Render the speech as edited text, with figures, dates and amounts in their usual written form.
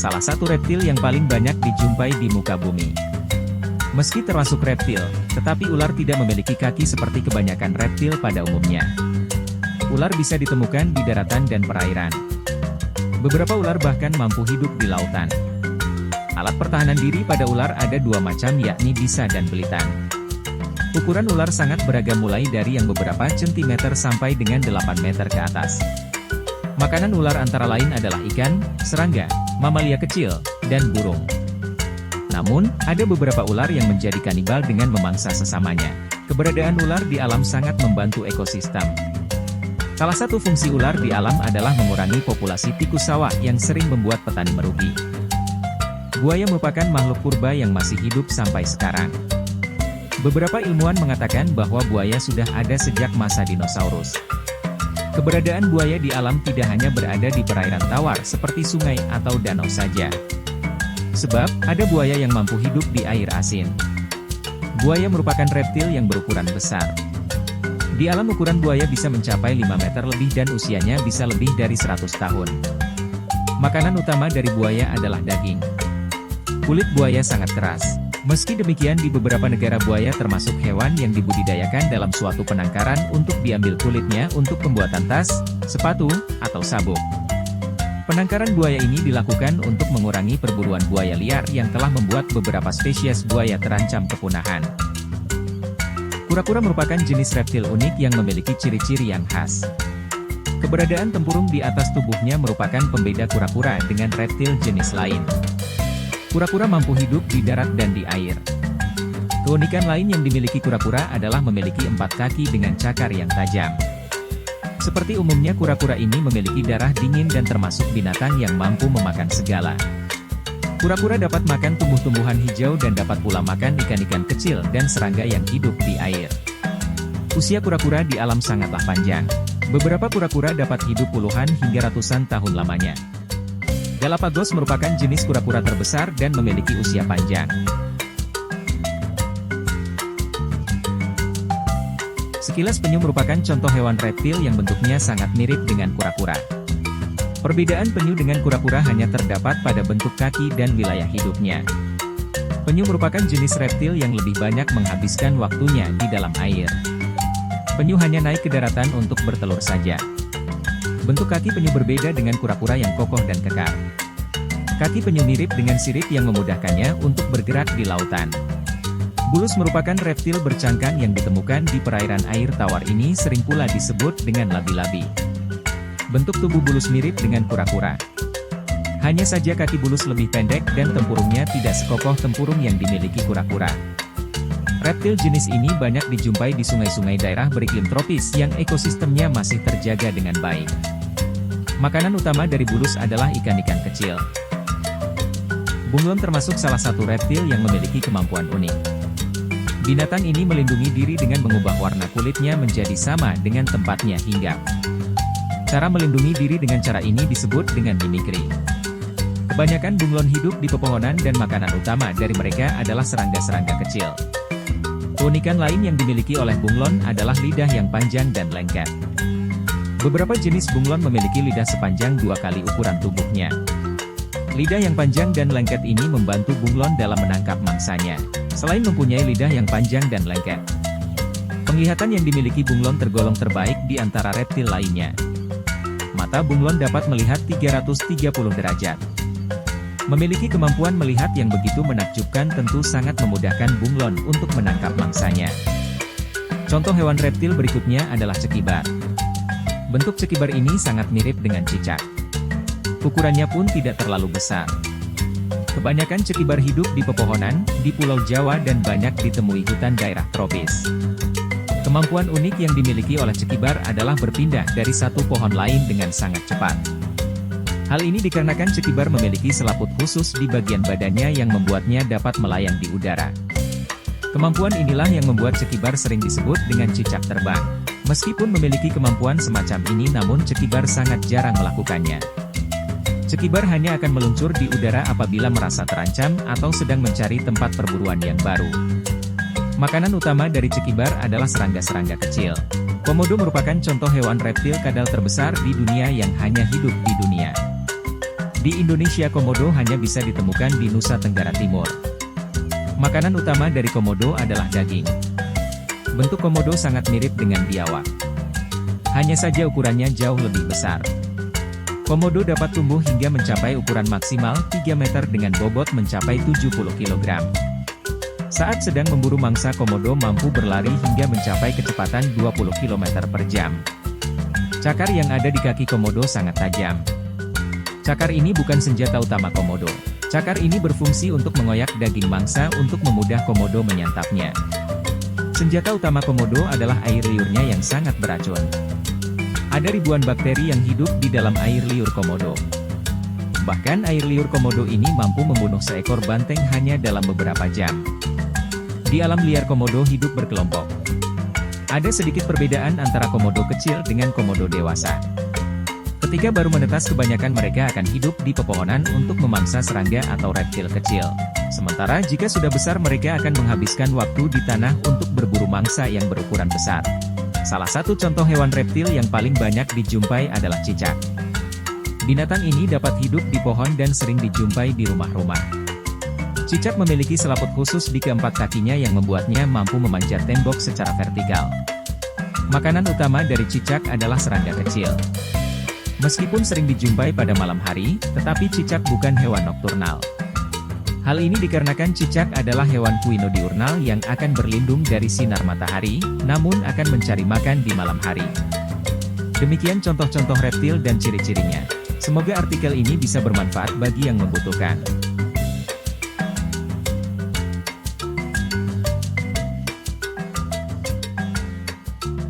salah satu reptil yang paling banyak dijumpai di muka bumi. Meski termasuk reptil, tetapi ular tidak memiliki kaki seperti kebanyakan reptil pada umumnya. Ular bisa ditemukan di daratan dan perairan. Beberapa ular bahkan mampu hidup di lautan. Alat pertahanan diri pada ular ada dua macam, yakni bisa dan belitan. Ukuran ular sangat beragam, mulai dari yang beberapa sentimeter sampai dengan 8 meter ke atas. Makanan ular antara lain adalah ikan, serangga, mamalia kecil, dan burung. Namun, ada beberapa ular yang menjadi kanibal dengan memangsa sesamanya. Keberadaan ular di alam sangat membantu ekosistem. Salah satu fungsi ular di alam adalah mengurangi populasi tikus sawah yang sering membuat petani merugi. Buaya merupakan makhluk purba yang masih hidup sampai sekarang. Beberapa ilmuwan mengatakan bahwa buaya sudah ada sejak masa dinosaurus. Keberadaan buaya di alam tidak hanya berada di perairan tawar seperti sungai atau danau saja. Sebab, ada buaya yang mampu hidup di air asin. Buaya merupakan reptil yang berukuran besar. Di alam ukuran buaya bisa mencapai 5 meter lebih dan usianya bisa lebih dari 100 tahun. Makanan utama dari buaya adalah daging. Kulit buaya sangat keras. Meski demikian, di beberapa negara buaya termasuk hewan yang dibudidayakan dalam suatu penangkaran untuk diambil kulitnya untuk pembuatan tas, sepatu, atau sabuk. Penangkaran buaya ini dilakukan untuk mengurangi perburuan buaya liar yang telah membuat beberapa spesies buaya terancam kepunahan. Kura-kura merupakan jenis reptil unik yang memiliki ciri-ciri yang khas. Keberadaan tempurung di atas tubuhnya merupakan pembeda kura-kura dengan reptil jenis lain. Kura-kura mampu hidup di darat dan di air. Keunikan lain yang dimiliki kura-kura adalah memiliki 4 kaki dengan cakar yang tajam. Seperti umumnya, kura-kura ini memiliki darah dingin dan termasuk binatang yang mampu memakan segala. Kura-kura dapat makan tumbuh-tumbuhan hijau dan dapat pula makan ikan-ikan kecil dan serangga yang hidup di air. Usia kura-kura di alam sangatlah panjang. Beberapa kura-kura dapat hidup puluhan hingga ratusan tahun lamanya. Galapagos merupakan jenis kura-kura terbesar dan memiliki usia panjang. Sekilas penyu merupakan contoh hewan reptil yang bentuknya sangat mirip dengan kura-kura. Perbedaan penyu dengan kura-kura hanya terdapat pada bentuk kaki dan wilayah hidupnya. Penyu merupakan jenis reptil yang lebih banyak menghabiskan waktunya di dalam air. Penyu hanya naik ke daratan untuk bertelur saja. Bentuk kaki penyu berbeda dengan kura-kura yang kokoh dan kekar. Kaki penyu mirip dengan sirip yang memudahkannya untuk bergerak di lautan. Bulus merupakan reptil bercangkang yang ditemukan di perairan air tawar, ini sering pula disebut dengan labi-labi. Bentuk tubuh bulus mirip dengan kura-kura. Hanya saja kaki bulus lebih pendek dan tempurungnya tidak sekokoh tempurung yang dimiliki kura-kura. Reptil jenis ini banyak dijumpai di sungai-sungai daerah beriklim tropis yang ekosistemnya masih terjaga dengan baik. Makanan utama dari bulus adalah ikan-ikan kecil. Bunglon termasuk salah satu reptil yang memiliki kemampuan unik. Binatang ini melindungi diri dengan mengubah warna kulitnya menjadi sama dengan tempatnya hinggap. Cara melindungi diri dengan cara ini disebut dengan mimikri. Kebanyakan bunglon hidup di pepohonan dan makanan utama dari mereka adalah serangga-serangga kecil. Keunikan lain yang dimiliki oleh bunglon adalah lidah yang panjang dan lengket. Beberapa jenis bunglon memiliki lidah sepanjang 2 kali ukuran tubuhnya. Lidah yang panjang dan lengket ini membantu bunglon dalam menangkap mangsanya. Selain mempunyai lidah yang panjang dan lengket, penglihatan yang dimiliki bunglon tergolong terbaik di antara reptil lainnya. Mata bunglon dapat melihat 330 derajat. Memiliki kemampuan melihat yang begitu menakjubkan tentu sangat memudahkan bunglon untuk menangkap mangsanya. Contoh hewan reptil berikutnya adalah cekibar. Bentuk cekibar ini sangat mirip dengan cicak. Ukurannya pun tidak terlalu besar. Kebanyakan cekibar hidup di pepohonan, di Pulau Jawa dan banyak ditemui hutan daerah tropis. Kemampuan unik yang dimiliki oleh cekibar adalah berpindah dari satu pohon lain dengan sangat cepat. Hal ini dikarenakan cekibar memiliki selaput khusus di bagian badannya yang membuatnya dapat melayang di udara. Kemampuan inilah yang membuat cekibar sering disebut dengan cicak terbang. Meskipun memiliki kemampuan semacam ini, namun cekibar sangat jarang melakukannya. Cekibar hanya akan meluncur di udara apabila merasa terancam atau sedang mencari tempat perburuan yang baru. Makanan utama dari cekibar adalah serangga-serangga kecil. Komodo merupakan contoh hewan reptil kadal terbesar di dunia yang hanya hidup di dunia. Di Indonesia komodo hanya bisa ditemukan di Nusa Tenggara Timur. Makanan utama dari komodo adalah daging. Bentuk komodo sangat mirip dengan biawak. Hanya saja ukurannya jauh lebih besar. Komodo dapat tumbuh hingga mencapai ukuran maksimal 3 meter dengan bobot mencapai 70 kg. Saat sedang memburu mangsa, komodo mampu berlari hingga mencapai kecepatan 20 km per jam. Cakar yang ada di kaki komodo sangat tajam. Cakar ini bukan senjata utama komodo. Cakar ini berfungsi untuk mengoyak daging mangsa untuk memudah komodo menyantapnya. Senjata utama komodo adalah air liurnya yang sangat beracun. Ada ribuan bakteri yang hidup di dalam air liur komodo. Bahkan air liur komodo ini mampu membunuh seekor banteng hanya dalam beberapa jam. Di alam liar komodo hidup berkelompok. Ada sedikit perbedaan antara komodo kecil dengan komodo dewasa. Ketika baru menetas, kebanyakan mereka akan hidup di pepohonan untuk memangsa serangga atau reptil kecil. Sementara jika sudah besar, mereka akan menghabiskan waktu di tanah untuk berburu mangsa yang berukuran besar. Salah satu contoh hewan reptil yang paling banyak dijumpai adalah cicak. Binatang ini dapat hidup di pohon dan sering dijumpai di rumah-rumah. Cicak memiliki selaput khusus di keempat kakinya yang membuatnya mampu memanjat tembok secara vertikal. Makanan utama dari cicak adalah serangga kecil. Meskipun sering dijumpai pada malam hari, tetapi cicak bukan hewan nokturnal. Hal ini dikarenakan cicak adalah hewan kuinodiurnal yang akan berlindung dari sinar matahari, namun akan mencari makan di malam hari. Demikian contoh-contoh reptil dan ciri-cirinya. Semoga artikel ini bisa bermanfaat bagi yang membutuhkan.